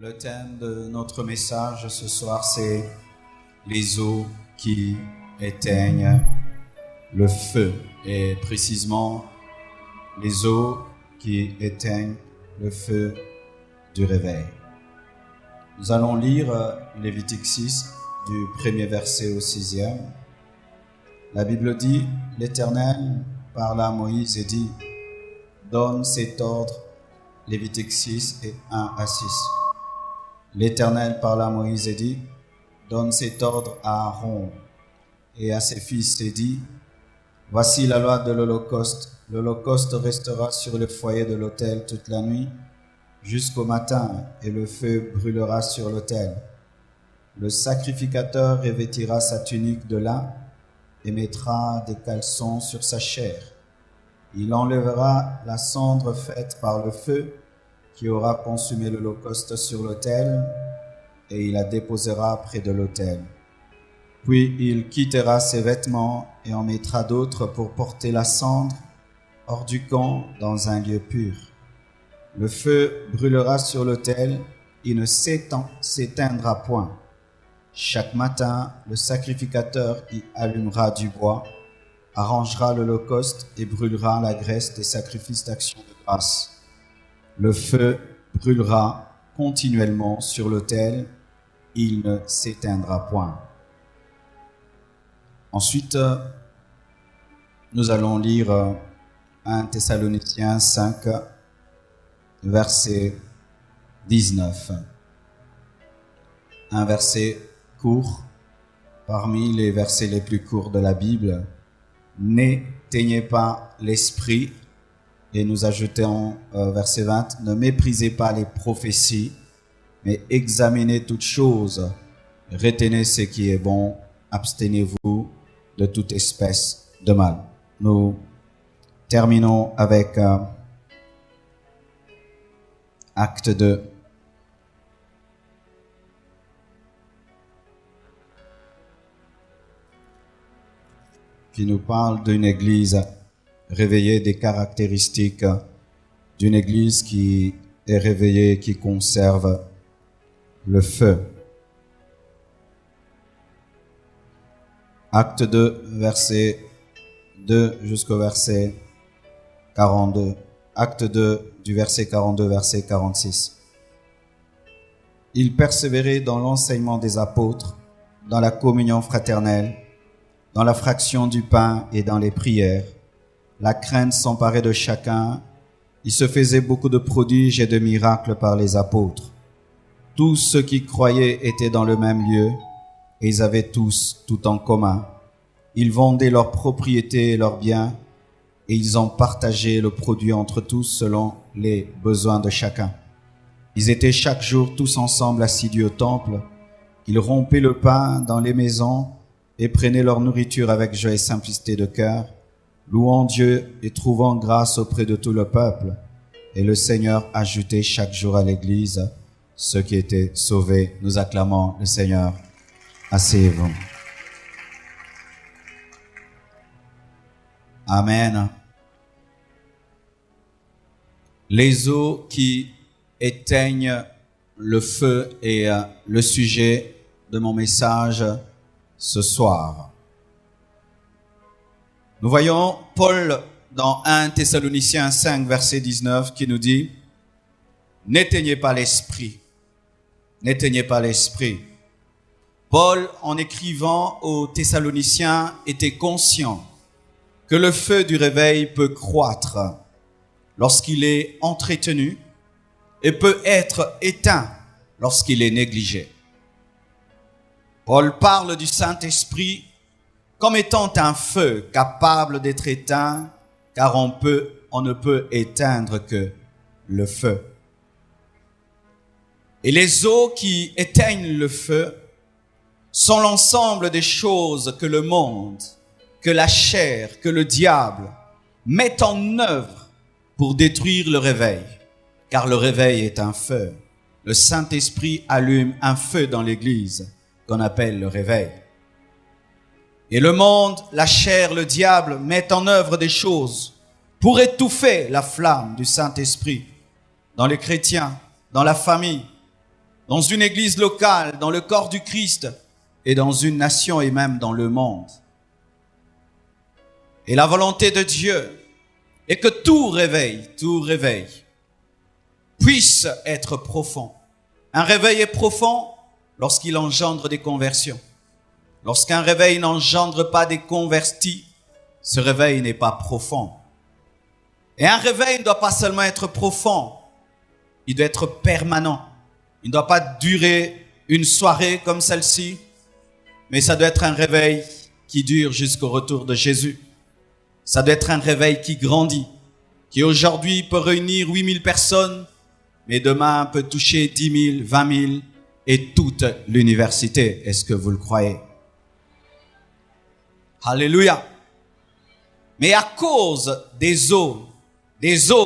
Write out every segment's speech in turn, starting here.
Le thème de notre message ce soir, c'est les eaux qui éteignent le feu. Et précisément, les eaux qui éteignent le feu du réveil. Nous allons lire Lévitique 6, du premier verset au 6e. La Bible dit, « L'Éternel parla à Moïse et dit, donne cet ordre. » Lévitique 6 et 1 à 6. L'Éternel parla à Moïse et dit, donne cet ordre à Aaron et à ses fils et dit, voici la loi de l'Holocauste. L'Holocauste restera sur le foyer de l'autel toute la nuit jusqu'au matin et le feu brûlera sur l'autel. Le sacrificateur revêtira sa tunique de lin et mettra des caleçons sur sa chair. Il enlèvera la cendre faite par le feu qui aura consumé l'Holocauste sur l'autel et il la déposera près de l'autel. Puis il quittera ses vêtements et en mettra d'autres pour porter la cendre hors du camp dans un lieu pur. Le feu brûlera sur l'autel, il ne s'éteindra point. Chaque matin, le sacrificateur y allumera du bois, arrangera l'Holocauste et brûlera la graisse des sacrifices d'action de grâce. Le feu brûlera continuellement sur l'autel, il ne s'éteindra point. Ensuite, nous allons lire 1 Thessaloniciens 5, verset 19. Un verset court, parmi les versets les plus courts de la Bible. N'éteignez pas l'esprit. Et nous ajoutons verset 20, ne méprisez pas les prophéties, mais examinez toutes choses. Retenez ce qui est bon, abstenez-vous de toute espèce de mal. Nous terminons avec Acte 2. Qui nous parle d'une église réveillée, des caractéristiques d'une église qui est réveillée, qui conserve le feu. Acte 2, verset 2 jusqu'au verset 42. Acte 2, du verset 42, verset 46. Ils persévéraient dans l'enseignement des apôtres, dans la communion fraternelle, dans la fraction du pain et dans les prières. La crainte s'emparait de chacun. Il se faisait beaucoup de prodiges et de miracles par les apôtres. Tous ceux qui croyaient étaient dans le même lieu et ils avaient tous tout en commun. Ils vendaient leurs propriétés et leurs biens et ils en partageaient le produit entre tous selon les besoins de chacun. Ils étaient chaque jour tous ensemble assidus au temple. Ils rompaient le pain dans les maisons et prenaient leur nourriture avec joie et simplicité de cœur, louant Dieu et trouvant grâce auprès de tout le peuple. Et le Seigneur ajoutait chaque jour à l'Église ceux qui étaient sauvés. Nous acclamons le Seigneur. Asseyez-vous. Amen. Les eaux qui éteignent le feu est le sujet de mon message ce soir. Nous voyons Paul dans 1 Thessaloniciens 5, verset 19, qui nous dit « N'éteignez pas l'esprit, n'éteignez pas l'esprit ». Paul, en écrivant aux Thessaloniciens, était conscient que le feu du réveil peut croître lorsqu'il est entretenu et peut être éteint lorsqu'il est négligé. Paul parle du Saint-Esprit comme étant un feu capable d'être éteint, car on ne peut éteindre que le feu. Et les eaux qui éteignent le feu sont l'ensemble des choses que le monde, que la chair, que le diable mettent en œuvre pour détruire le réveil, car le réveil est un feu. Le Saint-Esprit allume un feu dans l'Église qu'on appelle le réveil. Et le monde, la chair, le diable mettent en œuvre des choses pour étouffer la flamme du Saint-Esprit dans les chrétiens, dans la famille, dans une église locale, dans le corps du Christ et dans une nation et même dans le monde. Et la volonté de Dieu est que tout réveil puisse être profond. Un réveil est profond lorsqu'il engendre des conversions. Lorsqu'un réveil n'engendre pas des convertis, ce réveil n'est pas profond. Et un réveil ne doit pas seulement être profond, il doit être permanent. Il ne doit pas durer une soirée comme celle-ci, mais ça doit être un réveil qui dure jusqu'au retour de Jésus. Ça doit être un réveil qui grandit, qui aujourd'hui peut réunir 8000 personnes, mais demain peut toucher 10 000, 20 000 et toute l'université. Est-ce que vous le croyez? Alléluia. Mais à cause des eaux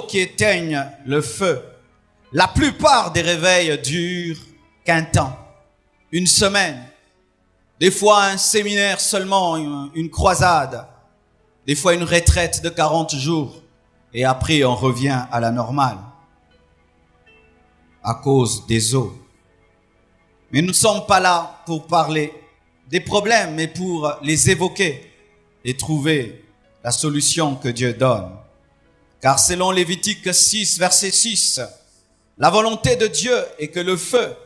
qui éteignent le feu, la plupart des réveils durent qu'un temps, une semaine, des fois un séminaire seulement, une croisade, des fois une retraite de 40 jours, et après on revient à la normale, à cause des eaux. Mais nous ne sommes pas là pour parler des problèmes, mais pour les évoquer et trouver la solution que Dieu donne. Car selon Lévitique 6, verset 6, la volonté de Dieu est que le feu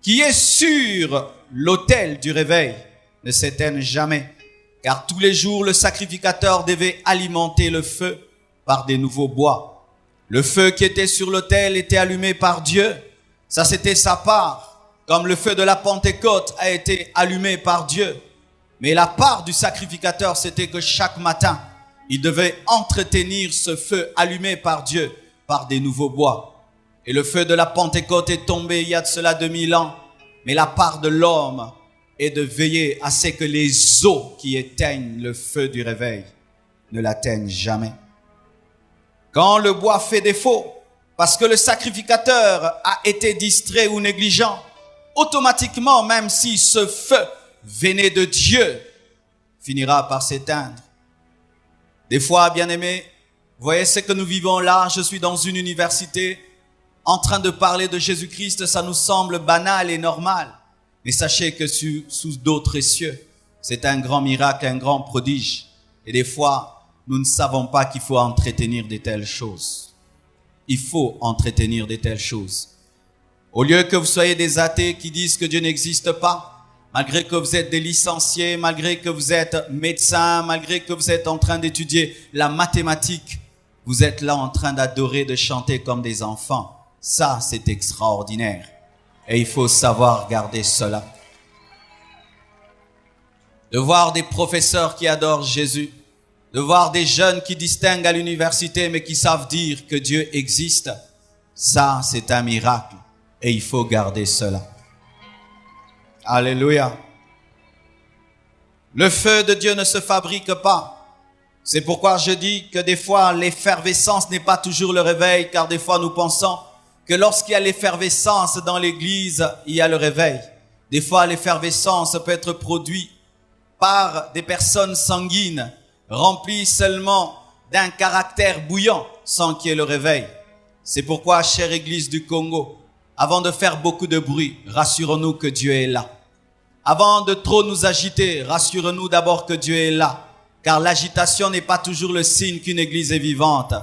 qui est sur l'autel du réveil ne s'éteigne jamais. Car tous les jours, le sacrificateur devait alimenter le feu par des nouveaux bois. Le feu qui était sur l'autel était allumé par Dieu. Ça, c'était sa part, comme le feu de la Pentecôte a été allumé par Dieu. Mais la part du sacrificateur, c'était que chaque matin, il devait entretenir ce feu allumé par Dieu par des nouveaux bois. Et le feu de la Pentecôte est tombé il y a de cela 2000 ans. Mais la part de l'homme est de veiller à ce que les eaux qui éteignent le feu du réveil ne l'atteignent jamais. Quand le bois fait défaut, parce que le sacrificateur a été distrait ou négligent, automatiquement, même si ce feu venait de Dieu, finira par s'éteindre. Des fois, bien-aimés, vous voyez ce que nous vivons là, je suis dans une université, en train de parler de Jésus-Christ, ça nous semble banal et normal. Mais sachez que sous d'autres cieux, c'est un grand miracle, un grand prodige. Et des fois, nous ne savons pas qu'il faut entretenir de telles choses. Il faut entretenir de telles choses. Au lieu que vous soyez des athées qui disent que Dieu n'existe pas, malgré que vous êtes des licenciés, malgré que vous êtes médecins, malgré que vous êtes en train d'étudier la mathématique, vous êtes là en train d'adorer, de chanter comme des enfants. Ça, c'est extraordinaire. Et il faut savoir garder cela. De voir des professeurs qui adorent Jésus, de voir des jeunes qui distinguent à l'université mais qui savent dire que Dieu existe, ça, c'est un miracle. Et il faut garder cela. Alléluia. Le feu de Dieu ne se fabrique pas. C'est pourquoi je dis que des fois, l'effervescence n'est pas toujours le réveil, car des fois, nous pensons que lorsqu'il y a l'effervescence dans l'église, il y a le réveil. Des fois, l'effervescence peut être produite par des personnes sanguines, remplies seulement d'un caractère bouillant, sans qu'il y ait le réveil. C'est pourquoi, chère Église du Congo, avant de faire beaucoup de bruit, rassurons-nous que Dieu est là. Avant de trop nous agiter, rassurons-nous d'abord que Dieu est là. Car l'agitation n'est pas toujours le signe qu'une église est vivante.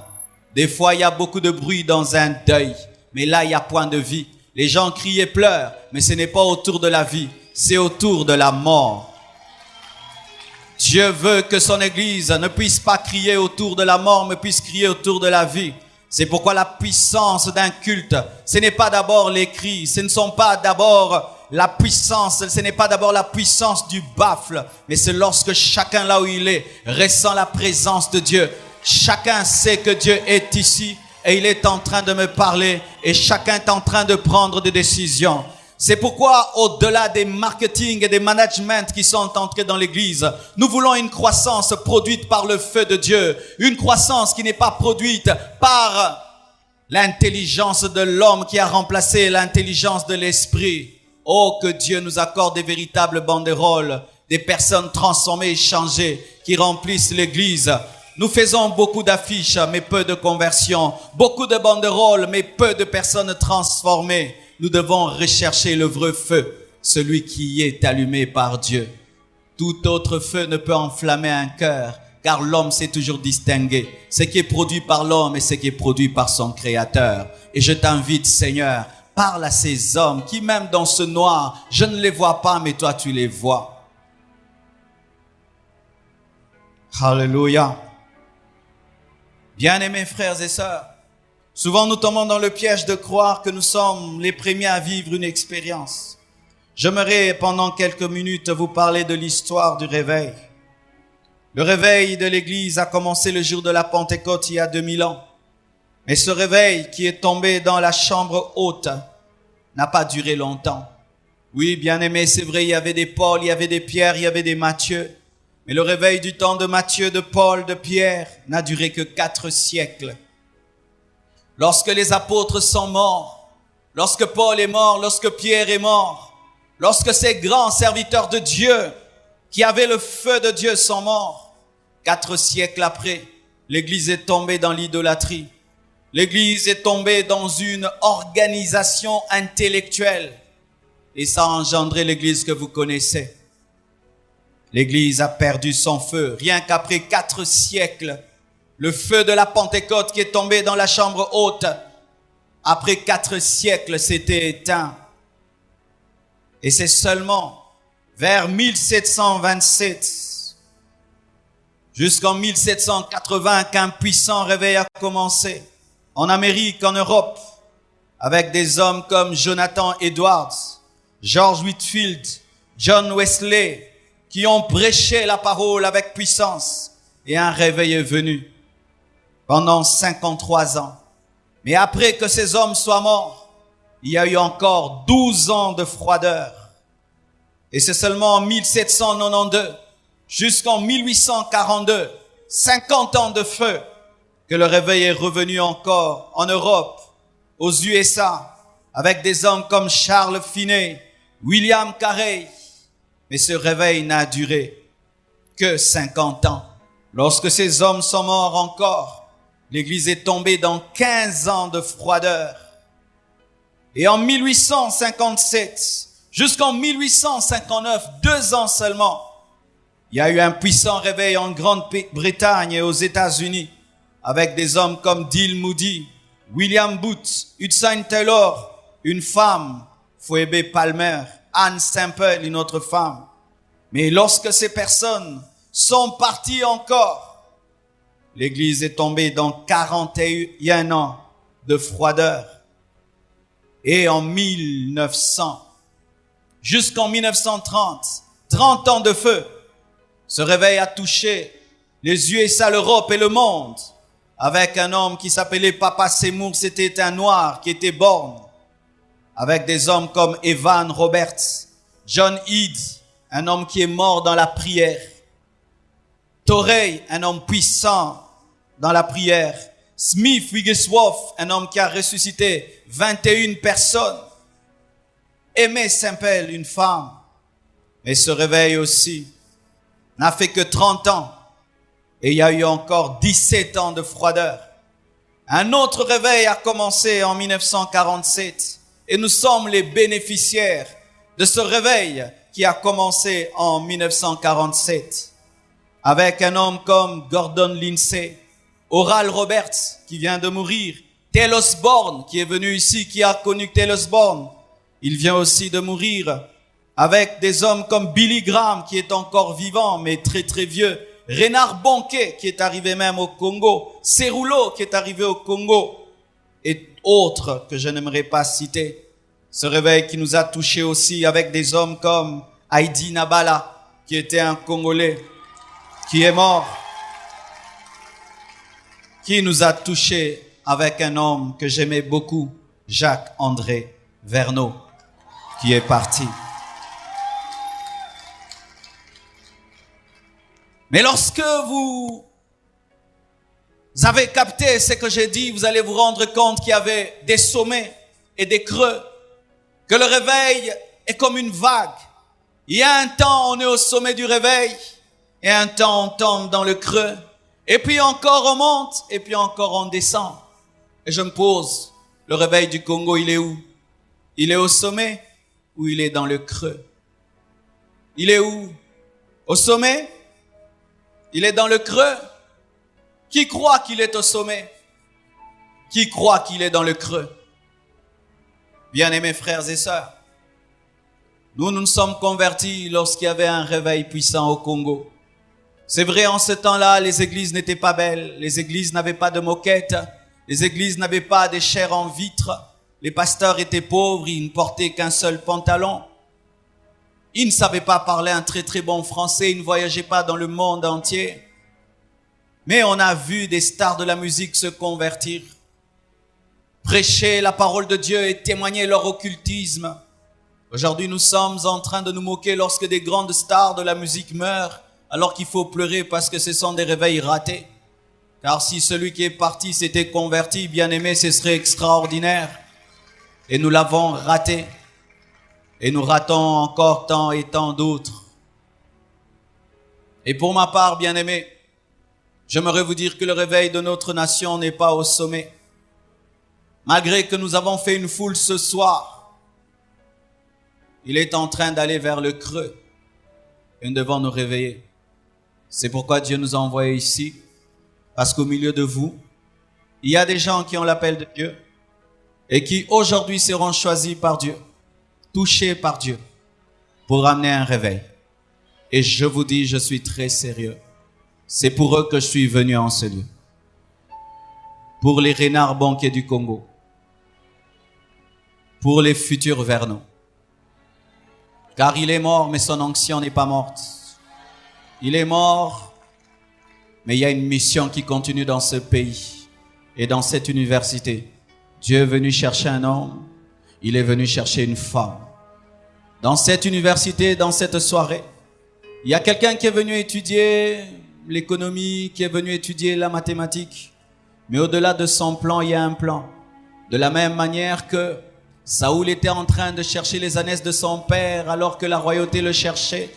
Des fois, il y a beaucoup de bruit dans un deuil. Mais là, il y a point de vie. Les gens crient et pleurent, mais ce n'est pas autour de la vie, c'est autour de la mort. Dieu veut que son église ne puisse pas crier autour de la mort, mais puisse crier autour de la vie. C'est pourquoi la puissance d'un culte, ce n'est pas d'abord les cris, ce ne sont pas d'abord la puissance, ce n'est pas d'abord la puissance du baffle, mais c'est lorsque chacun là où il est ressent la présence de Dieu. Chacun sait que Dieu est ici et il est en train de me parler et chacun est en train de prendre des décisions. C'est pourquoi, au-delà des marketing et des managements qui sont entrés dans l'église, nous voulons une croissance produite par le feu de Dieu. Une croissance qui n'est pas produite par l'intelligence de l'homme qui a remplacé l'intelligence de l'esprit. Oh, que Dieu nous accorde des véritables banderoles, des personnes transformées et changées qui remplissent l'église. Nous faisons beaucoup d'affiches, mais peu de conversions. Beaucoup de banderoles, mais peu de personnes transformées. nous devons rechercher le vrai feu, celui qui est allumé par Dieu. Tout autre feu ne peut enflammer un cœur, car l'homme sait toujours distinguer ce qui est produit par l'homme et ce qui est produit par son Créateur. Et je t'invite, Seigneur, parle à ces hommes qui, même dans ce noir, je ne les vois pas, mais toi tu les vois. Alléluia. Bien-aimés frères et sœurs, souvent nous tombons dans le piège de croire que nous sommes les premiers à vivre une expérience. J'aimerais pendant quelques minutes vous parler de l'histoire du réveil. Le réveil de l'Église a commencé le jour de la Pentecôte il y a 2000 ans. Mais ce réveil qui est tombé dans la chambre haute n'a pas duré longtemps. Oui, bien-aimés, c'est vrai, il y avait des Paul, il y avait des Pierre, il y avait des Matthieu. Mais le réveil du temps de Matthieu, de Paul, de Pierre n'a duré que 4 siècles. Lorsque les apôtres sont morts, lorsque Paul est mort, lorsque Pierre est mort, lorsque ces grands serviteurs de Dieu qui avaient le feu de Dieu sont morts, 4 siècles après, l'Église est tombée dans l'idolâtrie. L'Église est tombée dans une organisation intellectuelle. Et ça a engendré l'Église que vous connaissez. L'Église a perdu son feu. Rien qu'après 4 siècles, le feu de la Pentecôte qui est tombé dans la chambre haute, après 4 siècles, s'était éteint. Et c'est seulement vers 1727, jusqu'en 1780, qu'un puissant réveil a commencé. En Amérique, en Europe, avec des hommes comme Jonathan Edwards, George Whitefield, John Wesley, qui ont prêché la parole avec puissance, et un réveil est venu pendant 53 ans. Mais après que ces hommes soient morts, il y a eu encore 12 ans de froideur. Et c'est seulement en 1792 jusqu'en 1842, 50 ans de feu, que le réveil est revenu encore en Europe, aux USA, avec des hommes comme Charles Finney, William Carey. Mais ce réveil n'a duré que 50 ans. Lorsque ces hommes sont morts encore, l'Église est tombée dans 15 ans de froideur. Et en 1857, jusqu'en 1859, 2 ans seulement, il y a eu un puissant réveil en Grande-Bretagne et aux États-Unis, avec des hommes comme Dill Moody, William Booth, Hudson Taylor, une femme, Phoebe Palmer, Anne Semple, une autre femme. Mais lorsque ces personnes sont parties encore, l'Église est tombée dans 41 ans de froideur. Et en 1900, jusqu'en 1930, 30 ans de feu, ce réveil a touché les USA, l'Europe et le monde, avec un homme qui s'appelait Papa Seymour. C'était un noir qui était borgne, avec des hommes comme Evan Roberts, John Heed, un homme qui est mort dans la prière, Torrey, un homme puissant dans la prière, Smith Wigglesworth, un homme qui a ressuscité 21 personnes, Aimée Semple, une femme. Mais ce réveil aussi n'a fait que 30 ans. Et il y a eu encore 17 ans de froideur. Un autre réveil a commencé en 1947. Et nous sommes les bénéficiaires de ce réveil qui a commencé en 1947. Avec un homme comme Gordon Lindsay, Oral Roberts qui vient de mourir, Tel Osborne qui est venu ici, qui a connu Tel Osborne. Il vient aussi de mourir. Avec des hommes comme Billy Graham qui est encore vivant mais très très vieux. Renard Bonquet qui est arrivé même au Congo. Cerulo qui est arrivé au Congo. Et autres que je n'aimerais pas citer. Ce réveil qui nous a touchés aussi avec des hommes comme Heidi Nabala qui était un Congolais qui est mort. Qui nous a touchés avec un homme que j'aimais beaucoup, Jacques-André Verneau, qui est parti. Mais lorsque vous avez capté ce que j'ai dit, vous allez vous rendre compte qu'il y avait des sommets et des creux, que le réveil est comme une vague. Il y a un temps, on est au sommet du réveil, et un temps, on tombe dans le creux, et puis encore on monte, et puis encore on descend. Et je me pose, le réveil du Congo, il est où? Il est au sommet ou il est dans le creux? Il est où? Au sommet? Il est dans le creux? Qui croit qu'il est au sommet? Qui croit qu'il est dans le creux? Bien-aimés frères et sœurs, nous nous sommes convertis lorsqu'il y avait un réveil puissant au Congo. C'est vrai, en ce temps-là, les églises n'étaient pas belles, les églises n'avaient pas de moquettes, les églises n'avaient pas des chairs en vitre, les pasteurs étaient pauvres, ils ne portaient qu'un seul pantalon. Ils ne savaient pas parler un très très bon français, ils ne voyageaient pas dans le monde entier. Mais on a vu des stars de la musique se convertir, prêcher la parole de Dieu et témoigner leur occultisme. Aujourd'hui, nous sommes en train de nous moquer lorsque des grandes stars de la musique meurent, alors qu'il faut pleurer parce que ce sont des réveils ratés. Car si celui qui est parti s'était converti, bien aimé, ce serait extraordinaire. Et nous l'avons raté. Et nous ratons encore tant et tant d'autres. Et pour ma part, bien aimé, j'aimerais vous dire que le réveil de notre nation n'est pas au sommet. Malgré que nous avons fait une foule ce soir, il est en train d'aller vers le creux. Et nous devons nous réveiller. C'est pourquoi Dieu nous a envoyés ici. Parce qu'au milieu de vous, il y a des gens qui ont l'appel de Dieu et qui aujourd'hui seront choisis par Dieu, touchés par Dieu pour amener un réveil. Et je vous dis, je suis très sérieux. C'est pour eux que je suis venu en ce lieu. Pour les renards banquiers du Congo. Pour les futurs Vernon. Car il est mort, mais son onction n'est pas morte. Il est mort, mais il y a une mission qui continue dans ce pays et dans cette université. Dieu est venu chercher un homme, il est venu chercher une femme. Dans cette université, dans cette soirée, il y a quelqu'un qui est venu étudier l'économie, qui est venu étudier la mathématique. Mais au-delà de son plan, il y a un plan. De la même manière que Saoul était en train de chercher les ânesses de son père alors que la royauté le cherchait.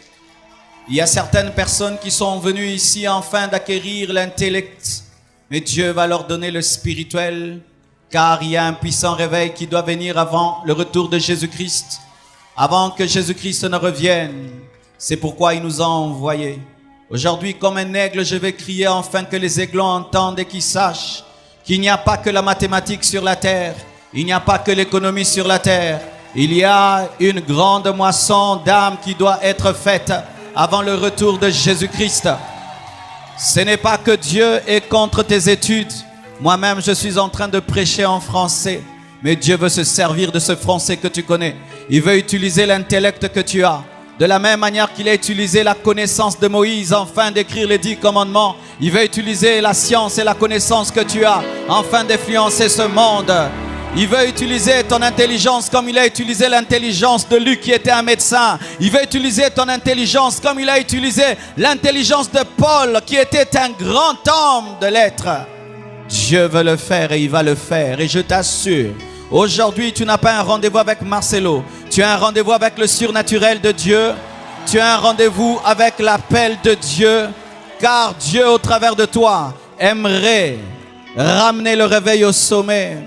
Il y a certaines personnes qui sont venues ici afin d'acquérir l'intellect. Mais Dieu va leur donner le spirituel, car il y a un puissant réveil qui doit venir avant le retour de Jésus-Christ, avant que Jésus-Christ ne revienne. C'est pourquoi il nous a envoyés. Aujourd'hui, comme un aigle, je vais crier afin que les aiglons entendent et qu'ils sachent qu'il n'y a pas que la mathématique sur la terre, il n'y a pas que l'économie sur la terre. Il y a une grande moisson d'âmes qui doit être faite avant le retour de Jésus-Christ. Ce n'est pas que Dieu est contre tes études. Moi-même, je suis en train de prêcher en français. Mais Dieu veut se servir de ce français que tu connais. Il veut utiliser l'intellect que tu as. De la même manière qu'il a utilisé la connaissance de Moïse afin d'écrire les 10 commandements, il veut utiliser la science et la connaissance que tu as afin d'influencer ce monde. Il veut utiliser ton intelligence comme il a utilisé l'intelligence de Luc qui était un médecin. Il veut utiliser ton intelligence comme il a utilisé l'intelligence de Paul qui était un grand homme de lettres. Dieu veut le faire et il va le faire. Et je t'assure, aujourd'hui tu n'as pas un rendez-vous avec Marcelo. Tu as un rendez-vous avec le surnaturel de Dieu. Tu as un rendez-vous avec l'appel de Dieu. Car Dieu au travers de toi aimerait ramener le réveil au sommet.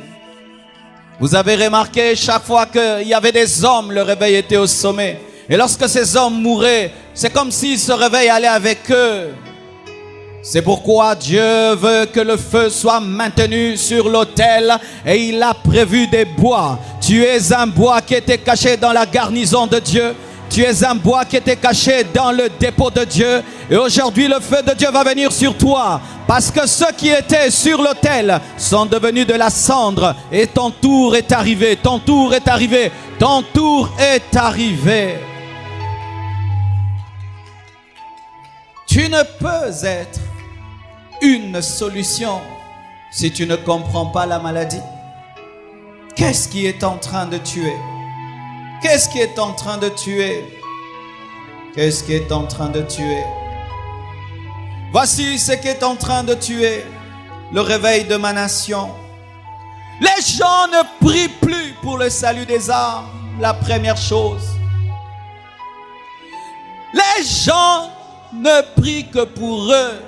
Vous avez remarqué, chaque fois qu'il y avait des hommes, le réveil était au sommet. Et lorsque ces hommes mouraient, c'est comme si ce réveil allait avec eux. C'est pourquoi Dieu veut que le feu soit maintenu sur l'autel et il a prévu des bois. Tu es un bois qui était caché dans la garnison de Dieu. Tu es un bois qui était caché dans le dépôt de Dieu. Et aujourd'hui, le feu de Dieu va venir sur toi. Parce que ceux qui étaient sur l'autel sont devenus de la cendre. Et ton tour est arrivé. Ton tour est arrivé. Ton tour est arrivé. Tu ne peux être une solution si tu ne comprends pas la maladie. Qu'est-ce qui est en train de tuer? Qu'est-ce qui est en train de tuer? Qu'est-ce qui est en train de tuer? Voici ce qui est en train de tuer le réveil de ma nation. Les gens ne prient plus pour le salut des âmes, la première chose. Les gens ne prient que pour eux.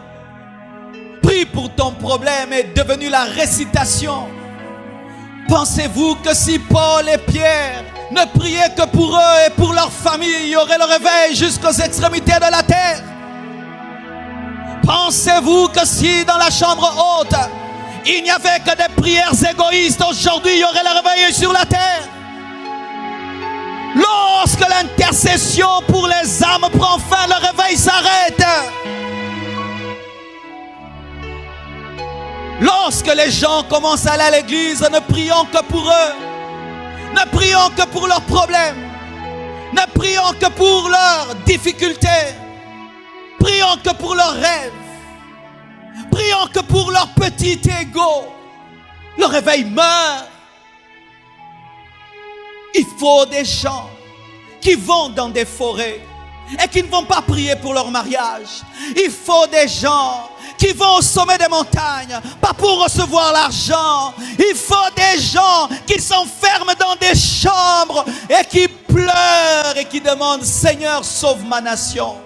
Prie pour ton problème est devenu la récitation. Pensez-vous que si Paul et Pierre ne priez que pour eux et pour leur famille. Il y aurait le réveil jusqu'aux extrémités de la terre. Pensez-vous que si dans la chambre haute, il n'y avait que des prières égoïstes, aujourd'hui il y aurait le réveil sur la terre? Lorsque l'intercession pour les âmes prend fin, le réveil s'arrête. Lorsque les gens commencent à aller à l'église, ne prions que pour eux. Ne prions que pour leurs problèmes. Ne prions que pour leurs difficultés. Prions que pour leurs rêves. Prions que pour leur petit ego. Le réveil meurt. Il faut des gens qui vont dans des forêts et qui ne vont pas prier pour leur mariage. Il faut des gens qui vont au sommet des montagnes, pas pour recevoir l'argent. Il faut des gens qui s'enferment dans des chambres et qui pleurent et qui demandent: Seigneur, sauve ma nation.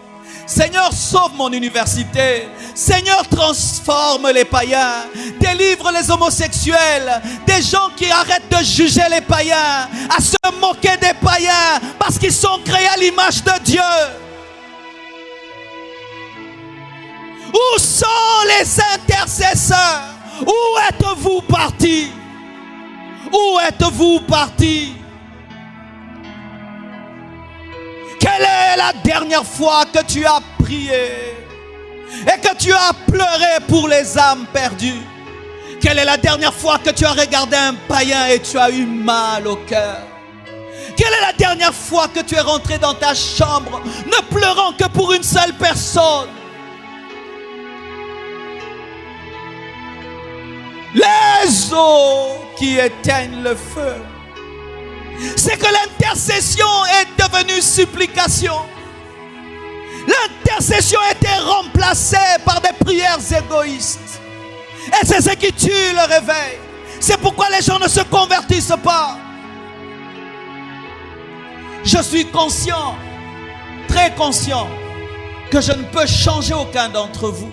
Seigneur, sauve mon université. Seigneur, transforme les païens. Délivre les homosexuels. Des gens qui arrêtent de juger les païens, à se moquer des païens parce qu'ils sont créés à l'image de Dieu. Où sont les intercesseurs? Où êtes-vous partis? Où êtes-vous partis? Quelle est la dernière fois que tu as prié et que tu as pleuré pour les âmes perdues? Quelle est la dernière fois que tu as regardé un païen et tu as eu mal au cœur? Quelle est la dernière fois que tu es rentré dans ta chambre ne pleurant que pour une seule personne? Les eaux qui éteignent le feu. C'est que l'intercession est devenue supplication. L'intercession a été remplacée par des prières égoïstes. Et c'est ce qui tue le réveil. C'est pourquoi les gens ne se convertissent pas. Je suis conscient, très conscient, que je ne peux changer aucun d'entre vous.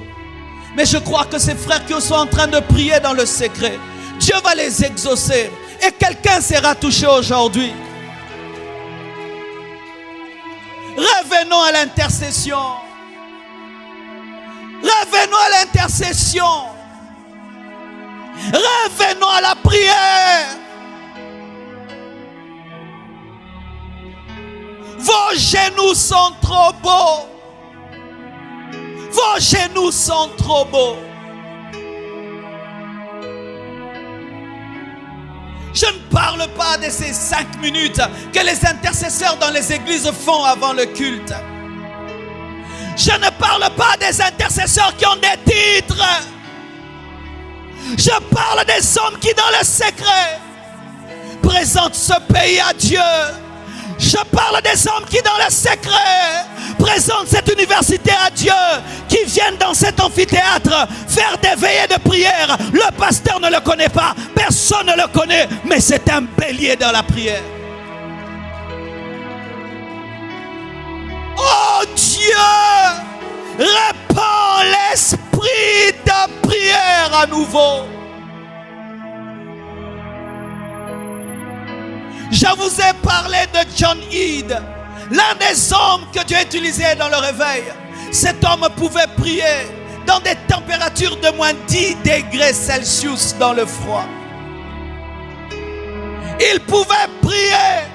Mais je crois que ces frères qui sont en train de prier dans le secret, Dieu va les exaucer. Et quelqu'un sera touché aujourd'hui. Revenons à l'intercession. Revenons à l'intercession. Revenons à la prière. Vos genoux sont trop beaux. Vos genoux sont trop beaux. Je ne parle pas de ces 5 minutes que les intercesseurs dans les églises font avant le culte. Je ne parle pas des intercesseurs qui ont des titres. Je parle des hommes qui, dans le secret, présentent ce pays à Dieu. Je parle des hommes qui, dans le secret, présentent cette université à Dieu, qui viennent dans cet amphithéâtre faire des veillées de prière. Le pasteur ne le connaît pas, personne ne le connaît, mais c'est un bélier dans la prière. Oh Dieu, répands l'esprit de prière à nouveau. Je vous ai parlé de John Eade, l'un des hommes que Dieu utilisait dans le réveil. Cet homme pouvait prier dans des températures de moins 10 degrés Celsius dans le froid. Il pouvait prier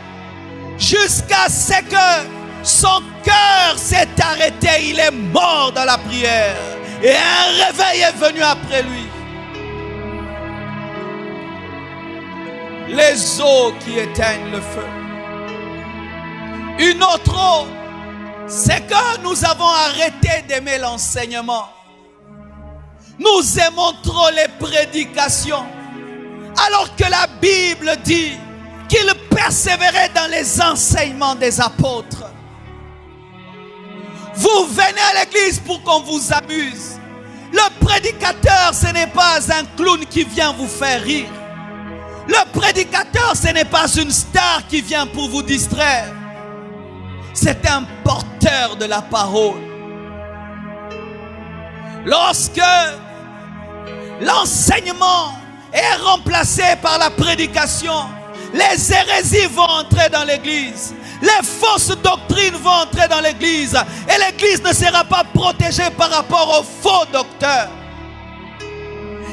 jusqu'à ce que son cœur s'est arrêté. Il est mort dans la prière. Et un réveil est venu après lui. Les eaux qui éteignent le feu. Une autre eau, c'est que nous avons arrêté d'aimer l'enseignement. Nous aimons trop les prédications, alors que la Bible dit qu'il persévérait dans les enseignements des apôtres. Vous venez à l'église pour qu'on vous amuse. Le prédicateur, ce n'est pas un clown qui vient vous faire rire. Le prédicateur, ce n'est pas une star qui vient pour vous distraire. C'est un porteur de la parole. Lorsque l'enseignement est remplacé par la prédication, Les hérésies vont entrer dans l'église. Les fausses doctrines vont entrer dans l'église. Et l'église ne sera pas protégée par rapport aux faux docteurs.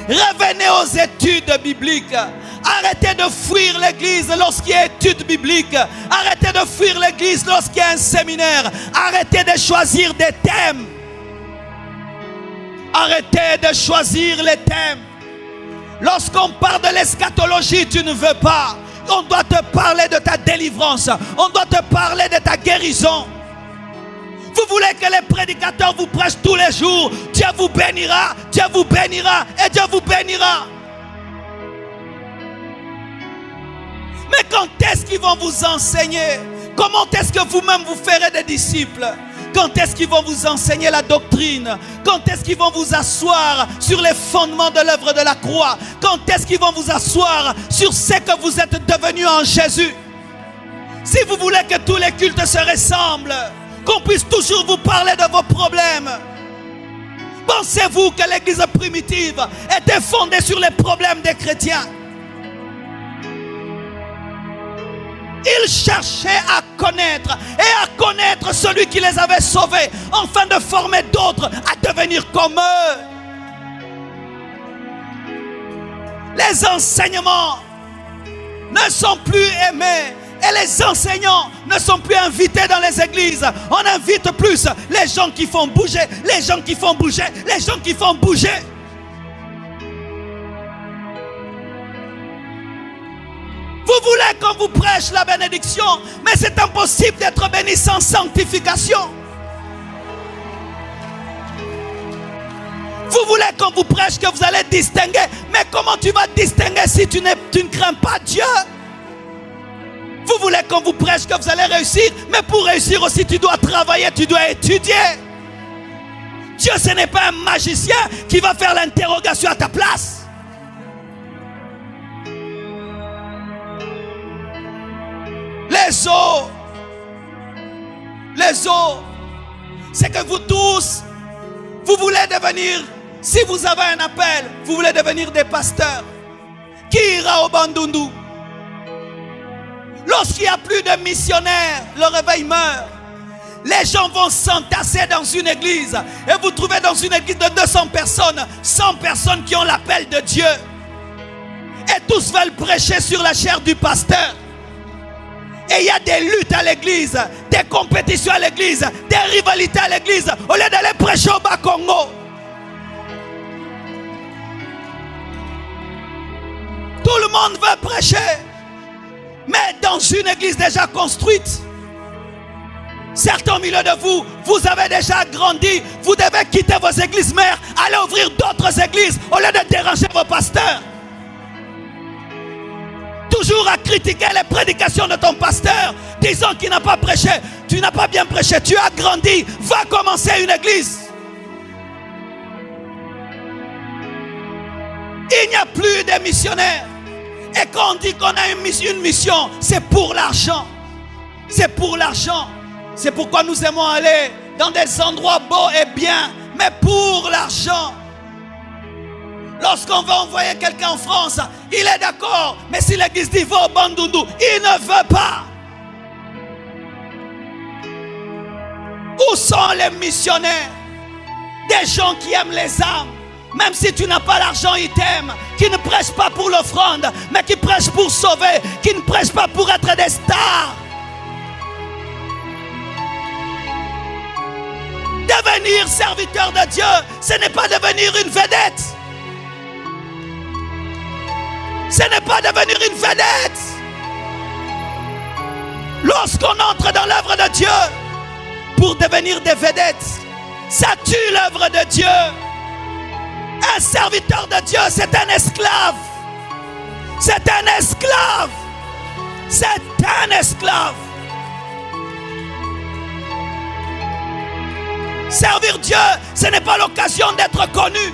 Revenez aux études bibliques. Arrêtez de fuir l'église lorsqu'il y a études bibliques. Arrêtez de fuir l'église lorsqu'il y a un séminaire. Arrêtez de choisir des thèmes. Arrêtez de choisir les thèmes. Lorsqu'on parle de l'eschatologie, tu ne veux pas. On doit te parler de ta délivrance. On doit te parler de ta guérison. Vous voulez que les prédicateurs vous prêchent tous les jours. Dieu vous bénira, Dieu vous bénira et Dieu vous bénira. Mais quand est-ce qu'ils vont vous enseigner? Comment est-ce que vous-même vous ferez des disciples? Quand est-ce qu'ils vont vous enseigner la doctrine? Quand est-ce qu'ils vont vous asseoir sur les fondements de l'œuvre de la croix? Quand est-ce qu'ils vont vous asseoir sur ce que vous êtes devenus en Jésus? Si vous voulez que tous les cultes se ressemblent, qu'on puisse toujours vous parler de vos problèmes, pensez-vous que l'église primitive était fondée sur les problèmes des chrétiens? Ils cherchaient à connaître celui qui les avait sauvés, afin de former d'autres à devenir comme eux. Les enseignements ne sont plus aimés et les enseignants ne sont plus invités dans les églises. On invite plus les gens qui font bouger, les gens qui font bouger, les gens qui font bouger. Vous voulez qu'on vous prêche la bénédiction, mais c'est impossible d'être béni sans sanctification. Vous voulez qu'on vous prêche que vous allez distinguer, mais comment tu vas distinguer si tu ne crains pas Dieu? Vous voulez qu'on vous prêche que vous allez réussir, mais pour réussir aussi tu dois travailler, tu dois étudier. Dieu, ce n'est pas un magicien qui va faire l'interrogation à ta place. Les eaux, c'est que vous tous, vous voulez devenir, si vous avez un appel, vous voulez devenir des pasteurs. Qui ira au Bandundu? Lorsqu'il n'y a plus de missionnaires, le réveil meurt. Les gens vont s'entasser dans une église et vous trouvez dans une église de 200 personnes, 100 personnes qui ont l'appel de Dieu. Et tous veulent prêcher sur la chair du pasteur. Et il y a des luttes à l'église, des compétitions à l'église, des rivalités à l'église, au lieu d'aller prêcher au Bas-Congo. Tout le monde veut prêcher, mais dans une église déjà construite. Certains au milieu de vous, vous avez déjà grandi, vous devez quitter vos églises mères, aller ouvrir d'autres églises, au lieu de déranger vos pasteurs. Toujours à critiquer les prédications de ton pasteur, disant qu'il n'a pas prêché. Tu n'as pas bien prêché, tu as grandi, va commencer une église. Il n'y a plus de missionnaires. Et quand on dit qu'on a une mission, c'est pour l'argent. C'est pour l'argent. C'est pourquoi nous aimons aller dans des endroits beaux et bien, mais pour l'argent. Lorsqu'on veut envoyer quelqu'un en France, il est d'accord. Mais si l'église dit va au Bandundu, il ne veut pas. Où sont les missionnaires? Des gens qui aiment les âmes. Même si tu n'as pas l'argent, ils t'aiment. Qui ne prêchent pas pour l'offrande, mais qui prêchent pour sauver. Qui ne prêchent pas pour être des stars. Devenir serviteur de Dieu, ce n'est pas devenir une vedette. Ce n'est pas devenir une vedette. Lorsqu'on entre dans l'œuvre de Dieu pour devenir des vedettes, ça tue l'œuvre de Dieu. Un serviteur de Dieu, c'est un esclave. C'est un esclave. C'est un esclave. Servir Dieu, ce n'est pas l'occasion d'être connu.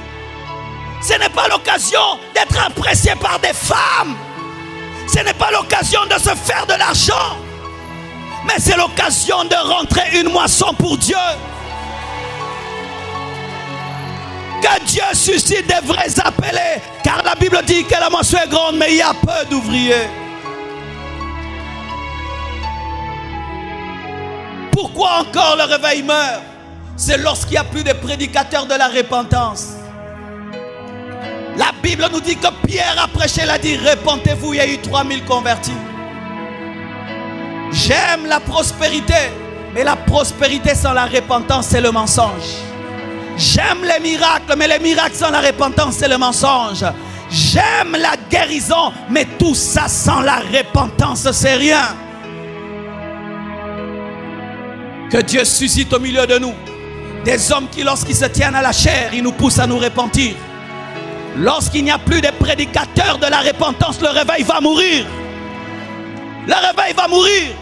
Ce n'est pas l'occasion d'être apprécié par des femmes. Ce n'est pas l'occasion de se faire de l'argent. Mais c'est l'occasion de rentrer une moisson pour Dieu. Que Dieu suscite des vrais appelés. Car la Bible dit que la moisson est grande, mais il y a peu d'ouvriers. Pourquoi encore le réveil meurt? C'est lorsqu'il n'y a plus de prédicateurs de la repentance. La Bible nous dit que Pierre a prêché, il a dit repentez-vous, il y a eu 3000 convertis. J'aime la prospérité, mais la prospérité sans la repentance c'est le mensonge. J'aime les miracles, mais les miracles sans la repentance c'est le mensonge. J'aime la guérison, mais tout ça sans la repentance c'est rien. Que Dieu suscite au milieu de nous des hommes qui, lorsqu'ils se tiennent à la chair, ils nous poussent à nous repentir. Lorsqu'il n'y a plus de prédicateurs de la repentance, le réveil va mourir. Le réveil va mourir.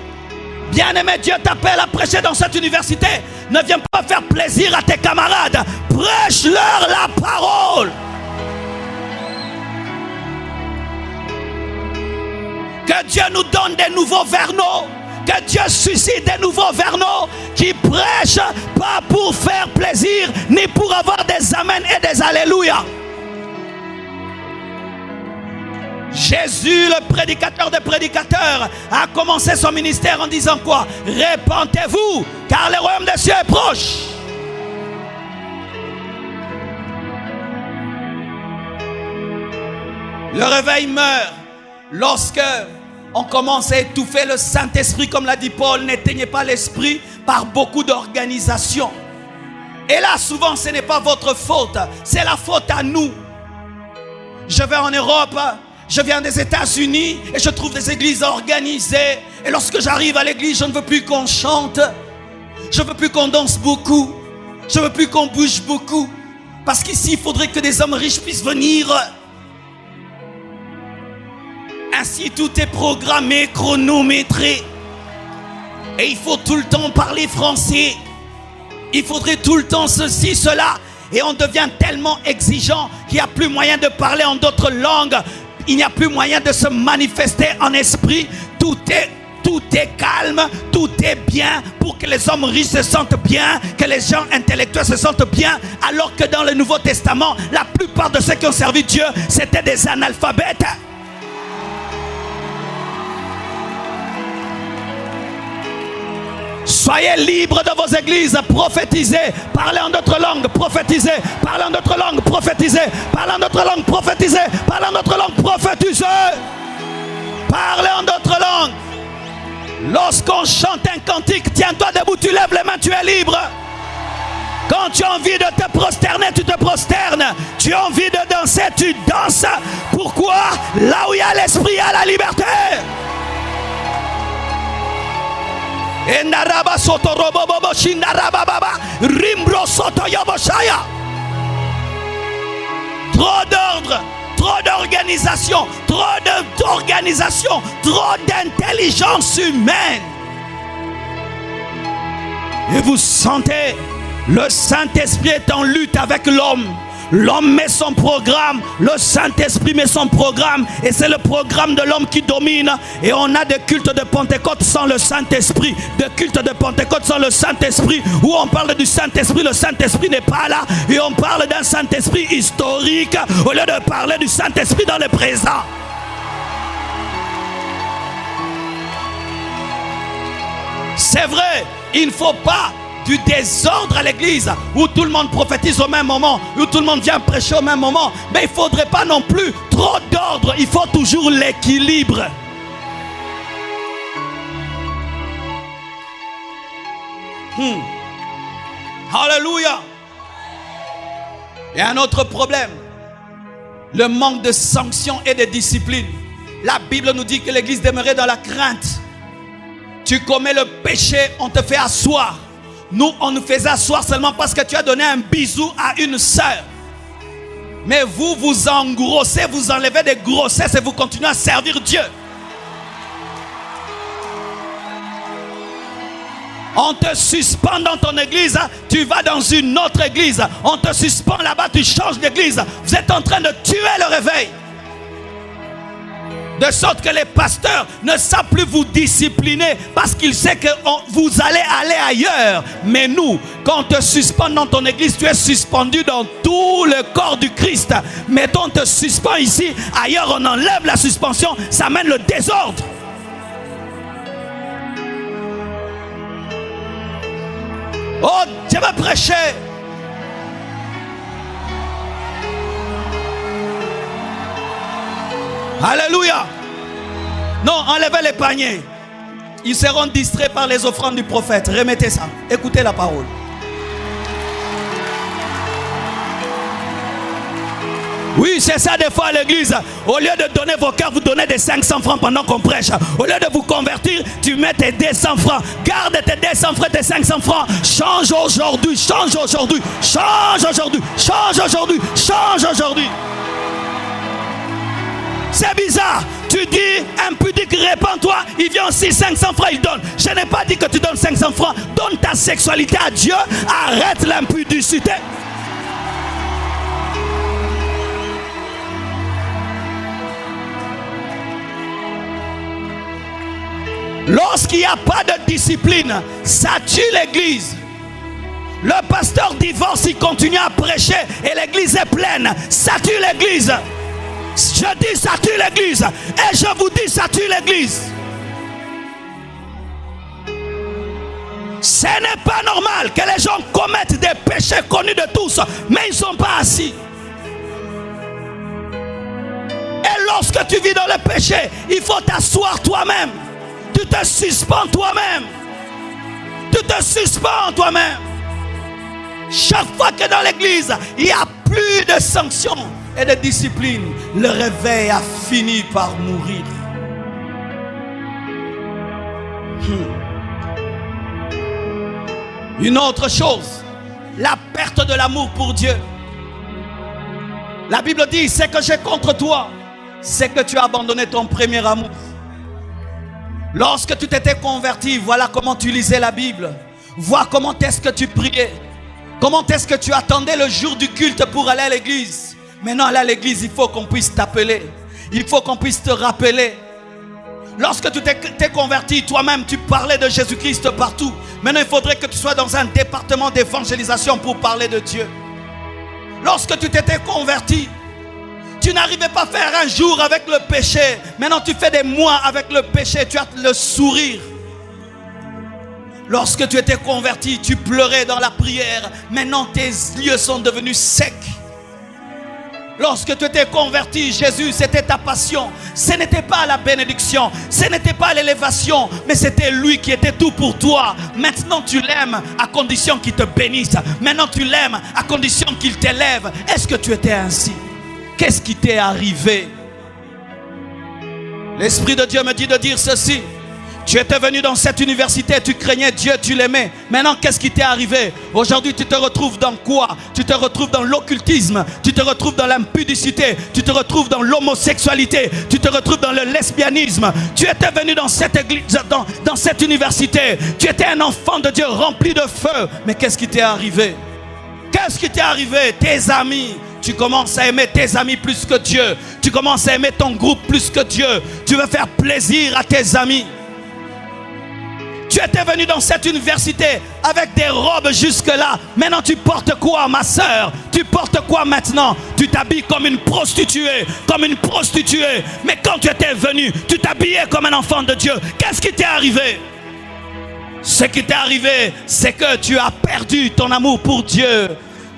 Bien-aimé, Dieu t'appelle à prêcher dans cette université. Ne viens pas faire plaisir à tes camarades. Prêche-leur la parole. Que Dieu nous donne des nouveaux vernaux. Que Dieu suscite des nouveaux vernaux qui prêchent pas pour faire plaisir, ni pour avoir des amens et des alléluia. Jésus, le prédicateur des prédicateurs, a commencé son ministère en disant quoi? Repentez-vous, car le royaume des cieux est proche. Le réveil meurt lorsque on commence à étouffer le Saint-Esprit, comme l'a dit Paul. N'éteignez pas l'esprit par beaucoup d'organisations. Et là, souvent, ce n'est pas votre faute, c'est la faute à nous. Je vais en Europe, je viens des États-Unis et je trouve des églises organisées. Et lorsque j'arrive à l'église, je ne veux plus qu'on chante. Je ne veux plus qu'on danse beaucoup. Je ne veux plus qu'on bouge beaucoup. Parce qu'ici, il faudrait que des hommes riches puissent venir. Ainsi, tout est programmé, chronométré. Et il faut tout le temps parler français. Il faudrait tout le temps ceci, cela. Et on devient tellement exigeant qu'il n'y a plus moyen de parler en d'autres langues. Il n'y a plus moyen de se manifester en esprit. Tout est calme, tout est bien pour que les hommes riches se sentent bien, que les gens intellectuels se sentent bien. Alors que dans le Nouveau Testament, la plupart de ceux qui ont servi Dieu, c'était des analphabètes. Soyez libres de vos églises, prophétisez, parlez en d'autres langues, prophétisez, parlez en d'autres langues, prophétisez, parlez en d'autres langues, prophétisez, parlez en d'autres langues, prophétisez, parlez en d'autres langues. Lorsqu'on chante un cantique, tiens-toi debout, tu lèves les mains, tu es libre. Quand tu as envie de te prosterner, tu te prosternes. Tu as envie de danser, tu danses. Pourquoi? Là où il y a l'esprit, il y a la liberté. Trop d'ordre, trop d'organisation, trop d'intelligence humaine. Et vous sentez, le Saint-Esprit est en lutte avec l'homme. L'homme met son programme, le Saint-Esprit met son programme, et c'est le programme de l'homme qui domine. Et on a des cultes de Pentecôte sans le Saint-Esprit, des cultes de Pentecôte sans le Saint-Esprit, où on parle du Saint-Esprit, le Saint-Esprit n'est pas là, et on parle d'un Saint-Esprit historique, au lieu de parler du Saint-Esprit dans le présent. C'est vrai, il ne faut pas du désordre à l'église où tout le monde prophétise au même moment, où tout le monde vient prêcher au même moment. Mais il ne faudrait pas non plus trop d'ordre. Il faut toujours l'équilibre. Alléluia. Il y a un autre problème, le manque de sanctions et de discipline. La Bible nous dit que l'église demeurait dans la crainte. Tu commets le péché, on te fait asseoir. Nous, on nous faisait asseoir seulement parce que tu as donné un bisou à une sœur. Mais vous, vous engrossez, vous enlevez des grossesses et vous continuez à servir Dieu. On te suspend dans ton église, tu vas dans une autre église. On te suspend là-bas, tu changes d'église. Vous êtes en train de tuer le réveil. De sorte que les pasteurs ne savent plus vous discipliner parce qu'ils savent que vous allez aller ailleurs. Mais nous, quand on te suspend dans ton église, tu es suspendu dans tout le corps du Christ. Mais quand on te suspend ici, ailleurs on enlève la suspension, ça mène le désordre. Oh, je vais prêcher. Alléluia. Non, enlevez les paniers. Ils seront distraits par les offrandes du prophète. Remettez ça. Écoutez la parole. Oui, c'est ça des fois à l'église. Au lieu de donner vos cœurs, vous donnez des 500 francs pendant qu'on prêche. Au lieu de vous convertir, tu mets tes 200 francs. Garde tes 200 francs, tes 500 francs. Change aujourd'hui, change aujourd'hui, change aujourd'hui, change aujourd'hui, change aujourd'hui. C'est bizarre. Tu dis, impudique, répands-toi. Il vient aussi 500 francs, il donne. Je n'ai pas dit que tu donnes 500 francs. Donne ta sexualité à Dieu. Arrête l'impudicité. Lorsqu'il n'y a pas de discipline, ça tue l'église. Le pasteur divorce, il continue à prêcher et l'église est pleine. Ça tue l'église. Je dis ça tue l'église. Et je vous dis ça tue l'église. Ce n'est pas normal que les gens commettent des péchés connus de tous, mais ils ne sont pas assis. Et lorsque tu vis dans le péché, il faut t'asseoir toi-même. Tu te suspends toi-même. Tu te suspends toi-même. Chaque fois que dans l'église, il n'y a plus de sanctions et de discipline, le réveil a fini par mourir. Une autre chose, la perte de l'amour pour Dieu. La Bible dit, c'est que j'ai contre toi, c'est que tu as abandonné ton premier amour. Lorsque tu t'étais converti, voilà comment tu lisais la Bible. Vois comment est-ce que tu priais. Comment est-ce que tu attendais le jour du culte pour aller à l'église. Maintenant, aller à l'église, il faut qu'on puisse t'appeler. Il faut qu'on puisse te rappeler. Lorsque tu t'es converti, toi-même, tu parlais de Jésus-Christ partout. Maintenant, il faudrait que tu sois dans un département d'évangélisation pour parler de Dieu. Lorsque tu t'étais converti, tu n'arrivais pas à faire un jour avec le péché. Maintenant, tu fais des mois avec le péché. Tu as le sourire. Lorsque tu étais converti, tu pleurais dans la prière. Maintenant, tes yeux sont devenus secs. Lorsque tu étais converti, Jésus, c'était ta passion. Ce n'était pas la bénédiction. Ce n'était pas l'élévation. Mais c'était lui qui était tout pour toi. Maintenant, tu l'aimes à condition qu'il te bénisse. Maintenant, tu l'aimes à condition qu'il t'élève. Est-ce que tu étais ainsi? Qu'est-ce qui t'est arrivé? L'Esprit de Dieu me dit de dire ceci. Tu étais venu dans cette université, tu craignais Dieu, tu l'aimais. Maintenant, qu'est-ce qui t'est arrivé? Aujourd'hui, tu te retrouves dans quoi? Tu te retrouves dans l'occultisme, tu te retrouves dans l'impudicité, tu te retrouves dans l'homosexualité, tu te retrouves dans le lesbianisme. Tu étais venu dans cette église, dans cette université. Tu étais un enfant de Dieu rempli de feu. Mais qu'est-ce qui t'est arrivé? Qu'est-ce qui t'est arrivé? Tes amis. Tu commences à aimer tes amis plus que Dieu. Tu commences à aimer ton groupe plus que Dieu. Tu veux faire plaisir à tes amis. Tu étais venu dans cette université avec des robes jusque-là. Maintenant, tu portes quoi, ma soeur? Tu portes quoi maintenant? Tu t'habilles comme une prostituée. Comme une prostituée. Mais quand tu étais venu, tu t'habillais comme un enfant de Dieu. Qu'est-ce qui t'est arrivé? Ce qui t'est arrivé, c'est que tu as perdu ton amour pour Dieu.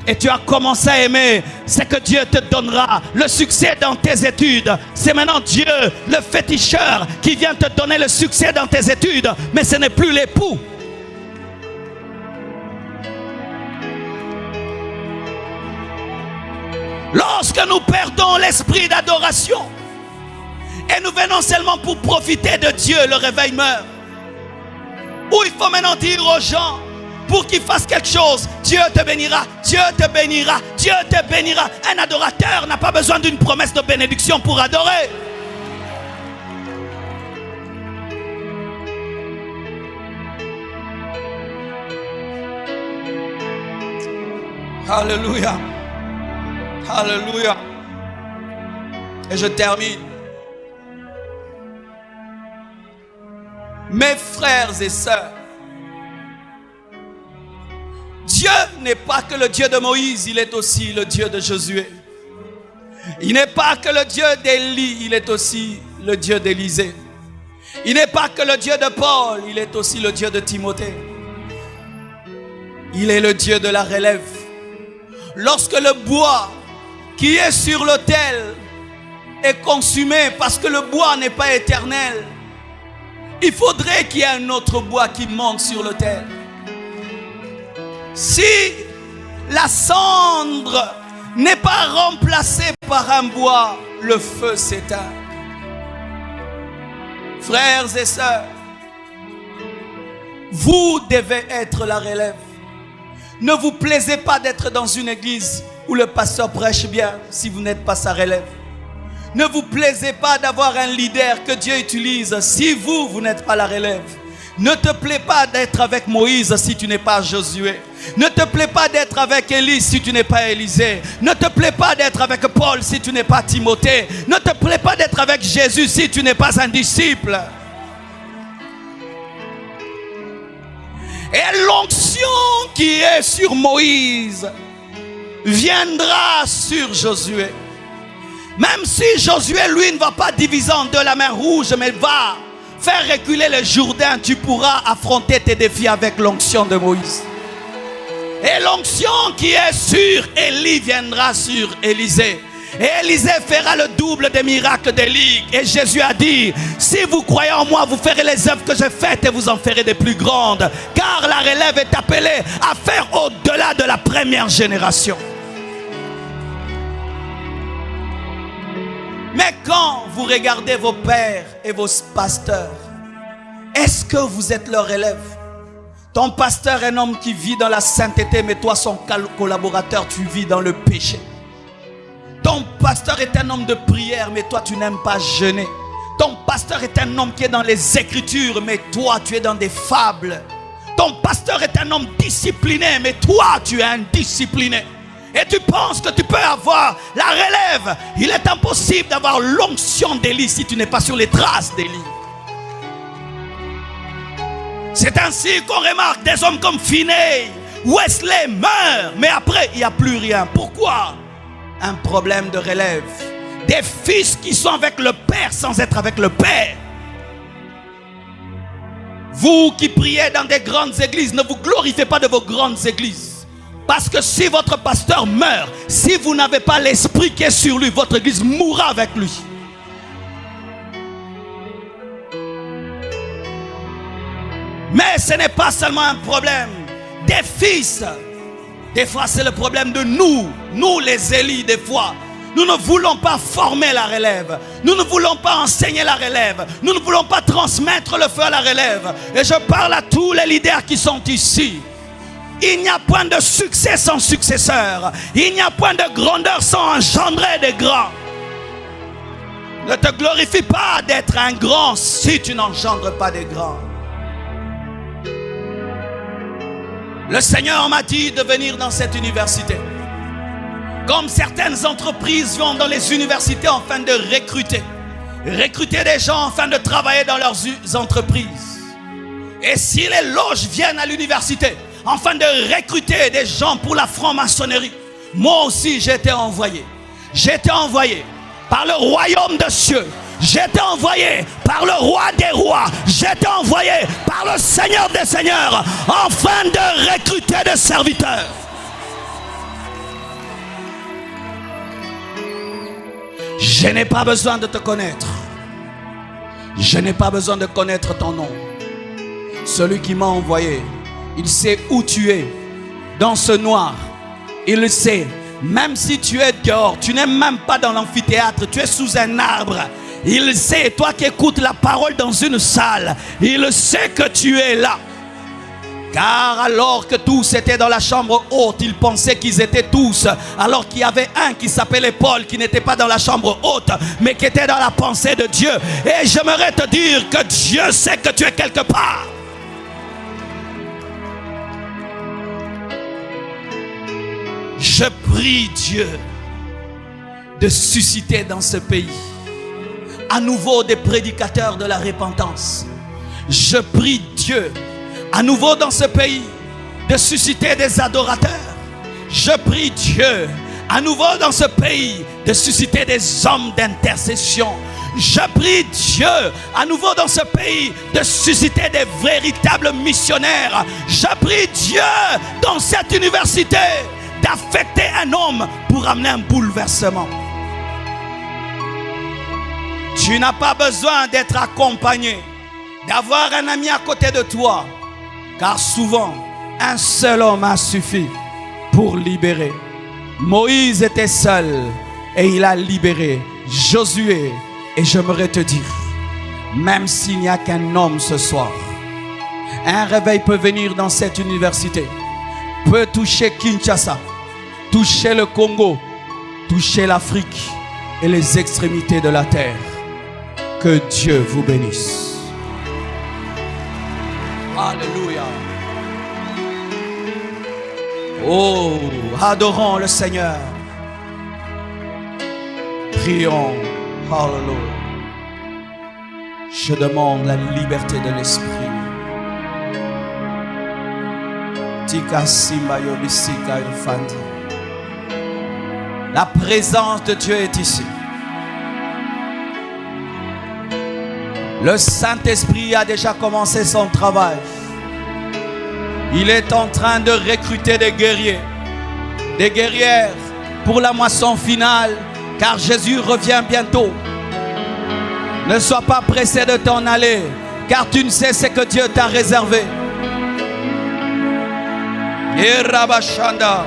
Et tu as commencé à aimer, c'est que Dieu te donnera le succès dans tes études. C'est maintenant Dieu, le féticheur, qui vient te donner le succès dans tes études. Mais ce n'est plus l'époux. Lorsque nous perdons l'esprit d'adoration et nous venons seulement pour profiter de Dieu, le réveil meurt. Où il faut maintenant dire aux gens, pour qu'ils fassent quelque chose, Dieu te bénira, Dieu te bénira, Dieu te bénira. Un adorateur n'a pas besoin d'une promesse de bénédiction pour adorer. Alléluia. Alléluia. Et je termine. Mes frères et sœurs, Dieu n'est pas que le Dieu de Moïse, il est aussi le Dieu de Josué. Il n'est pas que le Dieu d'Élie, il est aussi le Dieu d'Élisée. Il n'est pas que le Dieu de Paul, il est aussi le Dieu de Timothée. Il est le Dieu de la relève. Lorsque le bois qui est sur l'autel est consumé parce que le bois n'est pas éternel, il faudrait qu'il y ait un autre bois qui monte sur l'autel. Si la cendre n'est pas remplacée par un bois, le feu s'éteint. Frères et sœurs, vous devez être la relève. Ne vous plaisez pas d'être dans une église où le pasteur prêche bien si vous n'êtes pas sa relève. Ne vous plaisez pas d'avoir un leader que Dieu utilise si vous n'êtes pas la relève. Ne te plaît pas d'être avec Moïse si tu n'es pas Josué. Ne te plaît pas d'être avec Élie si tu n'es pas Élisée. Ne te plaît pas d'être avec Paul si tu n'es pas Timothée. Ne te plaît pas d'être avec Jésus si tu n'es pas un disciple. Et l'onction qui est sur Moïse viendra sur Josué. Même si Josué, lui, ne va pas diviser en deux la mer rouge, mais va faire reculer le Jourdain, tu pourras affronter tes défis avec l'onction de Moïse. Et l'onction qui est sur Élie viendra sur Élisée. Et Élisée fera le double des miracles d'Élie. Et Jésus a dit, si vous croyez en moi, vous ferez les œuvres que j'ai faites et vous en ferez des plus grandes. Car la relève est appelée à faire au-delà de la première génération. Mais quand vous regardez vos pères et vos pasteurs, est-ce que vous êtes leur élève? Ton pasteur est un homme qui vit dans la sainteté, mais toi, son collaborateur, tu vis dans le péché. Ton pasteur est un homme de prière, mais toi, tu n'aimes pas jeûner. Ton pasteur est un homme qui est dans les Écritures, mais toi, tu es dans des fables. Ton pasteur est un homme discipliné, mais toi, tu es indiscipliné. Et tu penses que tu peux avoir la relève. Il est impossible d'avoir l'onction d'Élie si tu n'es pas sur les traces d'Élie. C'est ainsi qu'on remarque des hommes comme Finney, Wesley meurent, mais après il n'y a plus rien. Pourquoi? Un problème de relève. Des fils qui sont avec le Père sans être avec le Père. Vous qui priez dans des grandes églises, ne vous glorifiez pas de vos grandes églises. Parce que si votre pasteur meurt, si vous n'avez pas l'esprit qui est sur lui, votre église mourra avec lui. Mais ce n'est pas seulement un problème des fils. Des fois, c'est le problème de nous les Élis, des fois. Nous ne voulons pas former la relève. Nous ne voulons pas enseigner la relève. Nous ne voulons pas transmettre le feu à la relève. Et je parle à tous les leaders qui sont ici. Il n'y a point de succès sans successeur. Il n'y a point de grandeur sans engendrer des grands. Ne te glorifie pas d'être un grand si tu n'engendres pas des grands. Le Seigneur m'a dit de venir dans cette université. Comme certaines entreprises vont dans les universités afin de recruter des gens afin de travailler dans leurs entreprises. Et si les loges viennent à l'université afin de recruter des gens pour la franc-maçonnerie, moi aussi j'ai été envoyé. J'ai été envoyé par le royaume des cieux. J'ai été envoyé par le roi des rois. J'ai été envoyé par le Seigneur des seigneurs afin de recruter des serviteurs. Je n'ai pas besoin de te connaître. Je n'ai pas besoin de connaître ton nom. Celui qui m'a envoyé, il sait où tu es. Dans ce noir, il le sait. Même si tu es dehors, tu n'es même pas dans l'amphithéâtre, tu es sous un arbre. Il sait, toi qui écoutes la parole dans une salle, il sait que tu es là. Car alors que tous étaient dans la chambre haute, ils pensaient qu'ils étaient tous. Alors qu'il y avait un qui s'appelait Paul, qui n'était pas dans la chambre haute, mais qui était dans la pensée de Dieu. Et j'aimerais te dire que Dieu sait que tu es quelque part. Je prie Dieu de susciter dans ce pays à nouveau des prédicateurs de la repentance. Je prie Dieu à nouveau dans ce pays de susciter des adorateurs. Je prie Dieu à nouveau dans ce pays de susciter des hommes d'intercession. Je prie Dieu, à nouveau dans ce pays, de susciter des véritables missionnaires. Je prie Dieu, dans cette université, d'affecter un homme pour amener un bouleversement. Tu n'as pas besoin d'être accompagné, d'avoir un ami à côté de toi, car souvent, un seul homme a suffi pour libérer. Moïse était seul et il a libéré Josué. Et j'aimerais te dire, même s'il n'y a qu'un homme ce soir, un réveil peut venir dans cette université, peut toucher Kinshasa, toucher le Congo, toucher l'Afrique et les extrémités de la terre. Que Dieu vous bénisse. Alléluia. Oh, adorons le Seigneur. Prions. Alléluia. Je demande la liberté de l'esprit. Tika Simba Yobisika Infandi. La présence de Dieu est ici. Le Saint-Esprit a déjà commencé son travail. Il est en train de recruter des guerriers, des guerrières pour la moisson finale, car Jésus revient bientôt. Ne sois pas pressé de t'en aller, car tu ne sais ce que Dieu t'a réservé. Et Rabashanda.